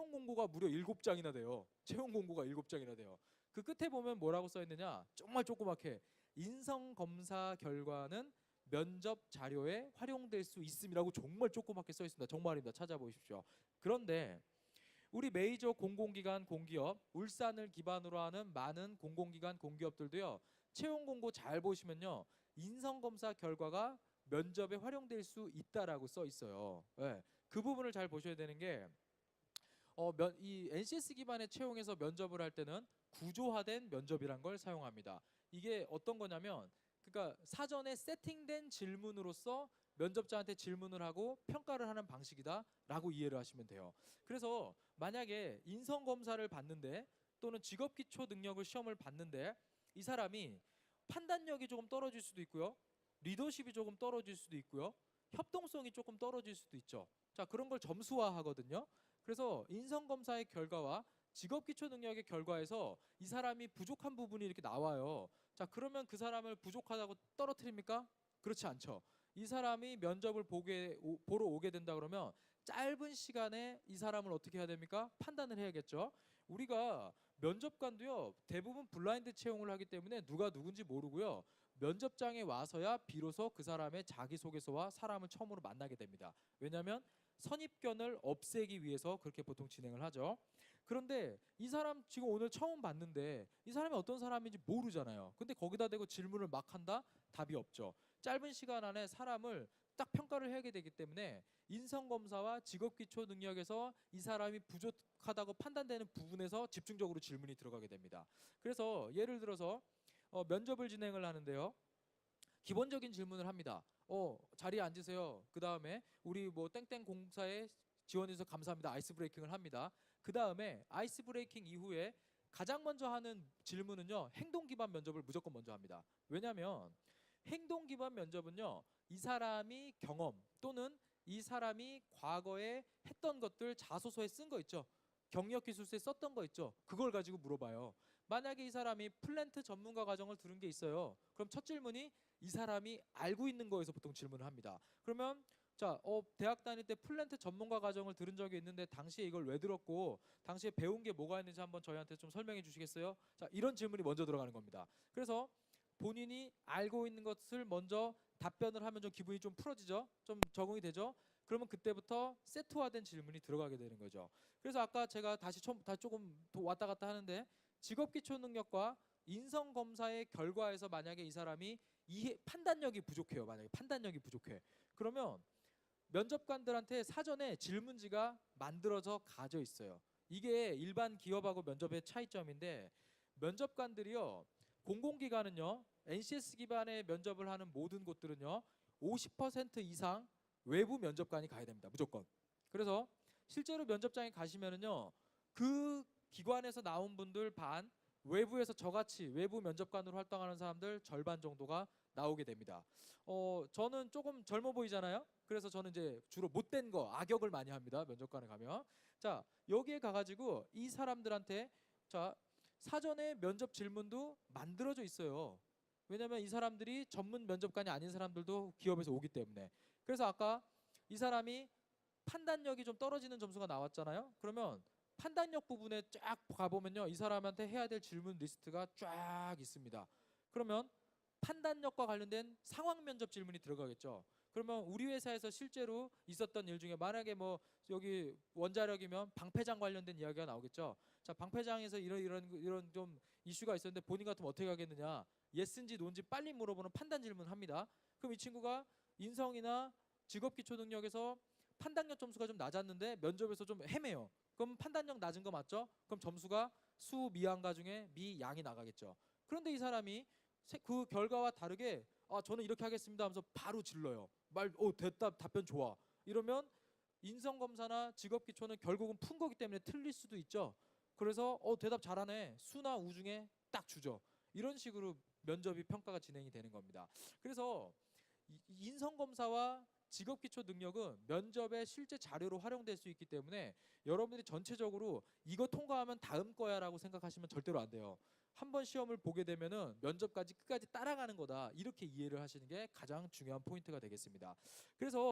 채용 공고가 무려 7장이나 돼요. 채용 공고가 7장이나 돼요. 그 끝에 보면 뭐라고 써 있느냐? 정말 조그맣게 인성 검사 결과는 면접 자료에 활용될 수 있음이라고 정말 조그맣게 써 있습니다. 정말입니다. 찾아보십시오. 그런데 우리 메이저 공공기관 공기업, 울산을 기반으로 하는 많은 공공기관 공기업들도요. 채용 공고 잘 보시면요. 인성 검사 결과가 면접에 활용될 수 있다라고 써 있어요. 네. 그 부분을 잘 보셔야 되는 게 이 NCS 기반의 채용에서 면접을 할 때는 구조화된 면접이란 걸 사용합니다. 이게 어떤 거냐면 그러니까 사전에 세팅된 질문으로서 면접자한테 질문을 하고 평가를 하는 방식이다라고 이해를 하시면 돼요. 그래서 만약에 인성 검사를 받는데 또는 직업 기초 능력을 시험을 봤는데 이 사람이 판단력이 조금 떨어질 수도 있고요. 리더십이 조금 떨어질 수도 있고요. 협동성이 조금 떨어질 수도 있죠. 자, 그런 걸 점수화하거든요. 그래서 인성검사의 결과와 직업기초 능력의 결과에서 이 사람이 부족한 부분이 이렇게 나와요. 자, 그러면 그 사람을 부족하다고 떨어뜨립니까? 그렇지 않죠. 이 사람이 면접을 보러 오게 된다 그러면 짧은 시간에 이 사람을 어떻게 해야 됩니까? 판단을 해야겠죠. 우리가 면접관도요, 대부분 블라인드 채용을 하기 때문에 누가 누군지 모르고요. 면접장에 와서야 비로소 그 사람의 자기소개서와 사람을 처음으로 만나게 됩니다. 왜냐하면 선입견을 없애기 위해서 그렇게 보통 진행을 하죠. 그런데 이 사람 지금 오늘 처음 봤는데 이 사람이 어떤 사람인지 모르잖아요. 근데 거기다 대고 질문을 막 한다? 답이 없죠. 짧은 시간 안에 사람을 딱 평가를 해야 되기 때문에 인성검사와 직업기초 능력에서 이 사람이 부족하다고 판단되는 부분에서 집중적으로 질문이 들어가게 됩니다. 그래서 예를 들어서 면접을 진행을 하는데요. 기본적인 질문을 합니다. 자리에 앉으세요. 그 다음에 우리 뭐 땡땡 공사에 지원해서 감사합니다. 아이스 브레이킹을 합니다. 그 다음에 아이스 브레이킹 이후에 가장 먼저 하는 질문은요. 행동 기반 면접을 무조건 먼저 합니다. 왜냐하면 행동 기반 면접은요. 이 사람이 경험 또는 이 사람이 과거에 했던 것들 자소서에 쓴 거 있죠. 경력 기술서에 썼던 거 있죠. 그걸 가지고 물어봐요. 만약에 이 사람이 플랜트 전문가 과정을 들은 게 있어요. 그럼 첫 질문이 이 사람이 알고 있는 거에서 보통 질문을 합니다. 그러면 자, 대학 다닐 때 플랜트 전문가 과정을 들은 적이 있는데 당시에 이걸 왜 들었고 당시에 배운 게 뭐가 있는지 한번 저희한테 좀 설명해 주시겠어요? 자, 이런 질문이 먼저 들어가는 겁니다. 그래서 본인이 알고 있는 것을 먼저 답변을 하면 좀 기분이 좀 풀어지죠? 좀 적응이 되죠? 그러면 그때부터 세트화된 질문이 들어가게 되는 거죠. 그래서 아까 제가 다시 조금 왔다 갔다 하는데 직업 기초 능력과 인성 검사의 결과에서 만약에 이 사람이 판단력이 부족해요. 만약에 판단력이 부족해. 그러면 면접관들한테 사전에 질문지가 만들어져 가져 있어요. 이게 일반 기업하고 면접의 차이점인데 면접관들이요. 공공기관은요. NCS 기반의 면접을 하는 모든 곳들은요. 50% 이상 외부 면접관이 가야 됩니다. 무조건. 그래서 실제로 면접장에 가시면은요. 그 기관에서 나온 분들 반, 외부에서 저같이 외부 면접관으로 활동하는 사람들 절반 정도가 나오게 됩니다. 저는 조금 젊어 보이잖아요. 그래서 저는 이제 주로 못된 거, 악역을 많이 합니다. 면접관에 가면. 자, 여기에 가가지고 이 사람들한테 자, 사전에 면접 질문도 만들어져 있어요. 왜냐면 이 사람들이 전문 면접관이 아닌 사람들도 기업에서 오기 때문에. 그래서 아까 이 사람이 판단력이 좀 떨어지는 점수가 나왔잖아요. 그러면 판단력 부분에 쫙 가보면요. 이 사람한테 해야 될 질문 리스트가 쫙 있습니다. 그러면 판단력과 관련된 상황 면접 질문이 들어가겠죠. 그러면 우리 회사에서 실제로 있었던 일 중에 만약에 뭐 여기 원자력이면 방패장 관련된 이야기가 나오겠죠. 자, 방패장에서 이런 좀 이슈가 있었는데 본인 같으면 어떻게 하겠느냐. 예스인지 노인지 빨리 물어보는 판단 질문 합니다. 그럼 이 친구가 인성이나 직업 기초 능력에서 판단력 점수가 좀 낮았는데 면접에서 좀 헤매요. 그럼 판단력 낮은 거 맞죠? 그럼 점수가 수 미양가 중에 미양이 나가겠죠. 그런데 이 사람이 그 결과와 다르게 저는 이렇게 하겠습니다 하면서 바로 질러요. 됐다, 답변 좋아. 이러면 인성검사나 직업기초는 결국은 푼 거기 때문에 틀릴 수도 있죠. 그래서 대답 잘하네. 수나 우 중에 딱 주죠. 이런 식으로 면접이 평가가 진행이 되는 겁니다. 그래서 인성검사와 직업기초 능력은 면접의 실제 자료로 활용될 수 있기 때문에 여러분들이 전체적으로 이거 통과하면 다음 거야 라고 생각하시면 절대로 안 돼요. 한 번 시험을 보게 되면은 면접까지 끝까지 따라가는 거다. 이렇게 이해를 하시는 게 가장 중요한 포인트가 되겠습니다. 그래서